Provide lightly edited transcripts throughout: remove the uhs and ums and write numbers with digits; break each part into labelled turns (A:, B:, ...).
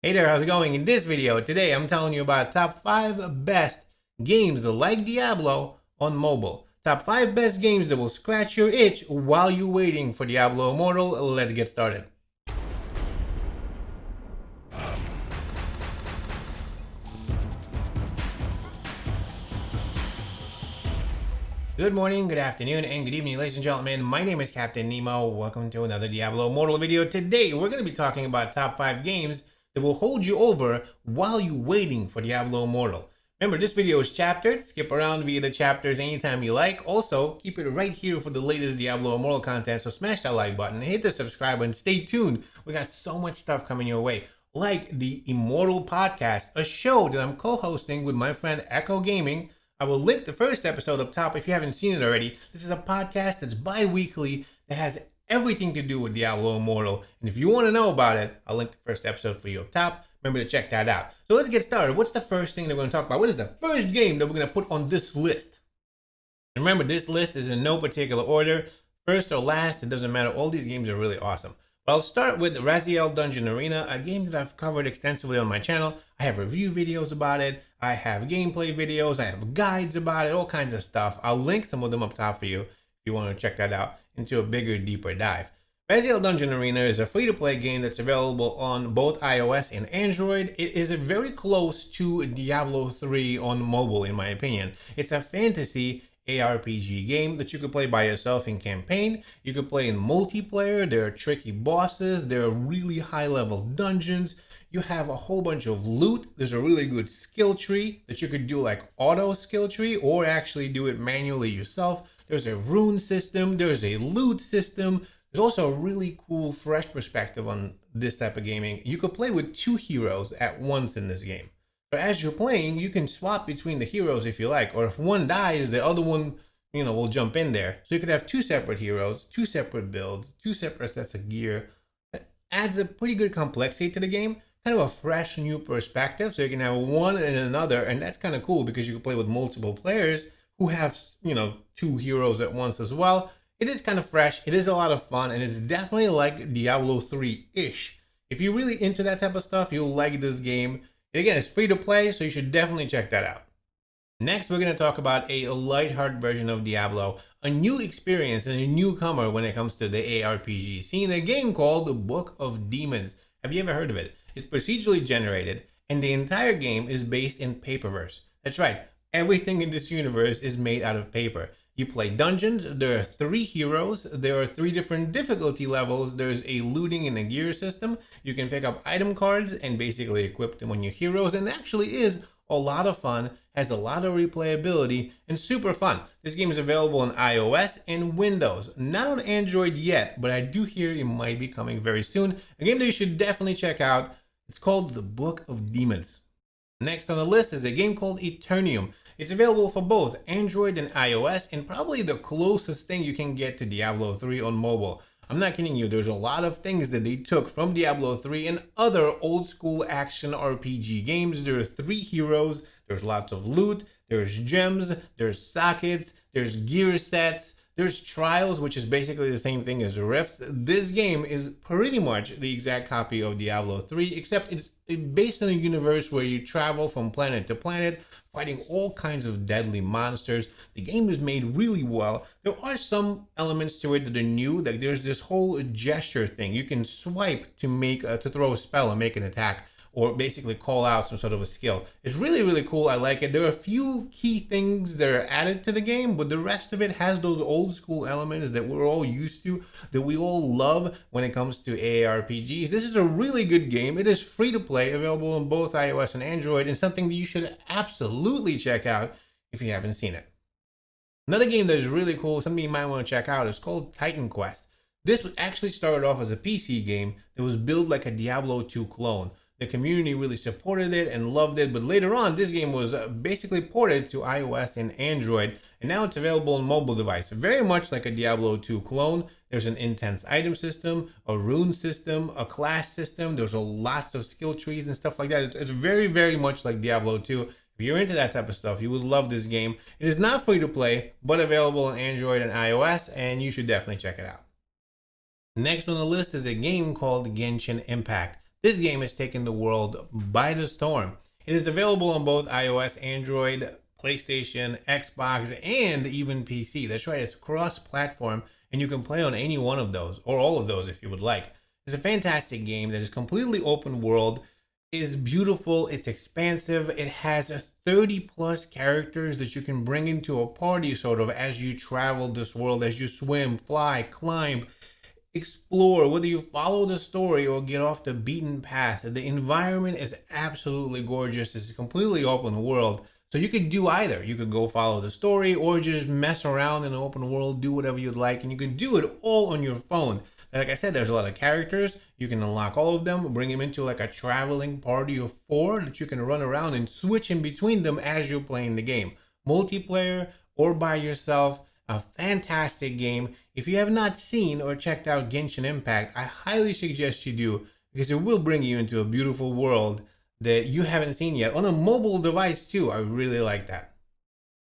A: Hey there, how's it going? In this video today, I'm telling you about top 5 best games like Diablo on mobile. Top 5 best games that will scratch your itch while you're waiting for Diablo Immortal. Let's get started. Good morning, good afternoon, and good evening, ladies and gentlemen. My name is Captain Nemo. Welcome to another Diablo Immortal video. Today, we're going to be talking about top 5 games that will hold you over while you're waiting for Diablo Immortal. Remember, this video is chaptered. Skip around via the chapters anytime you like. Also, keep it right here for the latest Diablo Immortal content, so smash that like button, hit the subscribe button, stay tuned. We got so much stuff coming your way, like the Immortal Podcast, a show that I'm co-hosting with my friend Echo Gaming. I will link the first episode up top if you haven't seen it already. This is a podcast that's bi-weekly that has everything to do with Diablo Immortal. And if you want to know about it, I'll link the first episode for you up top. Remember to check that out. So let's get started. What's the first thing that we're going to talk about? What is the first game that we're going to put on this list? And remember, this list is in no particular order. First or last, it doesn't matter. All these games are really awesome. But I'll start with Raziel Dungeon Arena, a game that I've covered extensively on my channel. I have review videos about it. I have gameplay videos. I have guides about it, all kinds of stuff. I'll link some of them up top for you if you want to check that out into a bigger, deeper dive. Raziel Dungeon Arena is a free-to-play game that's available on both iOS and Android. It is very close to Diablo 3 on mobile, in my opinion. It's a fantasy ARPG game that you could play by yourself in campaign. You could play in multiplayer. There are tricky bosses. There are really high-level dungeons. You have a whole bunch of loot. There's a really good skill tree that you could do like auto skill tree or actually do it manually yourself. There's a rune system. There's a loot system. There's also a really cool fresh perspective on this type of gaming. You could play with 2 heroes at once in this game. So as you're playing, you can swap between the heroes if you like, or if one dies, the other one, will jump in there. So you could have 2 separate heroes, 2 separate builds, 2 separate sets of gear. That adds a pretty good complexity to the game. Kind of a fresh new perspective, so you can have one and another, and that's kind of cool because you can play with multiple players who have 2 heroes at once as well. It is kind of fresh, it is a lot of fun, and it's definitely like Diablo 3-ish. If you're really into that type of stuff, you'll like this game. And again, it's free to play, so you should definitely check that out. Next, we're going to talk about a lighthearted version of Diablo, a new experience and a newcomer when it comes to the ARPG scene, a game called The Book of Demons. Have you ever heard of it? It's procedurally generated, and the entire game is based in paperverse. That's right, everything in this universe is made out of paper. You play dungeons, there are 3 heroes, there are 3 different difficulty levels, there's a looting and a gear system. You can pick up item cards and basically equip them on your heroes, and it actually is a lot of fun, has a lot of replayability, and super fun. This game is available on iOS and Windows. Not on Android yet, but I do hear it might be coming very soon. A game that you should definitely check out. It's called The Book of Demons. Next on the list is a game called Eternium. It's available for both Android and iOS, and probably the closest thing you can get to Diablo 3 on mobile. I'm not kidding you, there's a lot of things that they took from Diablo 3 and other old school action RPG games. There are 3 heroes, there's lots of loot, there's gems, there's sockets, there's gear sets, there's trials, which is basically the same thing as rifts. This game is pretty much the exact copy of Diablo 3, except it's based in a universe where you travel from planet to planet, fighting all kinds of deadly monsters. The game is made really well. There are some elements to it that are new. Like there's this whole gesture thing. You can swipe to throw a spell and make an attack, or basically call out some sort of a skill. It's really, really cool. I like it. There are a few key things that are added to the game, but the rest of it has those old school elements that we're all used to, that we all love when it comes to ARPGs. This is a really good game. It is free to play, available on both iOS and Android, and something that you should absolutely check out if you haven't seen it. Another game that is really cool, something you might want to check out, is called Titan Quest. This actually started off as a PC game that was built like a Diablo 2 clone. The community really supported it and loved it, but later on, this game was basically ported to iOS and Android, and now it's available on mobile device. Very much like a Diablo 2 clone. There's an intense item system, a rune system, a class system. There's lots of skill trees and stuff like that. It's very, very much like Diablo 2. If you're into that type of stuff, you would love this game. It is not free to play, but available on Android and iOS, and you should definitely check it out. Next on the list is a game called Genshin Impact. This game has taken the world by the storm. It is available on both iOS, Android, PlayStation, Xbox, and even PC. That's right, it's cross-platform, and you can play on any one of those, or all of those if you would like. It's a fantastic game that is completely open world, is beautiful, it's expansive, it has 30 plus characters that you can bring into a party sort of as you travel this world, as you swim, fly, climb, explore, whether you follow the story or get off the beaten path. The environment is absolutely gorgeous. It's a completely open world. So you could do either. You could go follow the story or just mess around in the open world, do whatever you'd like, and you can do it all on your phone. Like I said, there's a lot of characters. You can unlock all of them, bring them into like a traveling party of 4 that you can run around and switch in between them as you're playing the game. Multiplayer or by yourself, a fantastic game. If you have not seen or checked out Genshin Impact, I highly suggest you do, because it will bring you into a beautiful world that you haven't seen yet on a mobile device too. I really like that.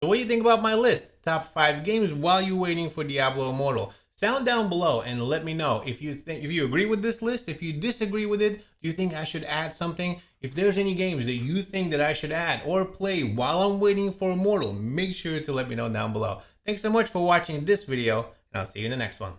A: So what do you think about my list? Top 5 games while you're waiting for Diablo Immortal. Sound down below and let me know if you agree with this list. If you disagree with it, do you think I should add something? If there's any games that you think that I should add or play while I'm waiting for Immortal, make sure to let me know down below. Thanks so much for watching this video, and I'll see you in the next one.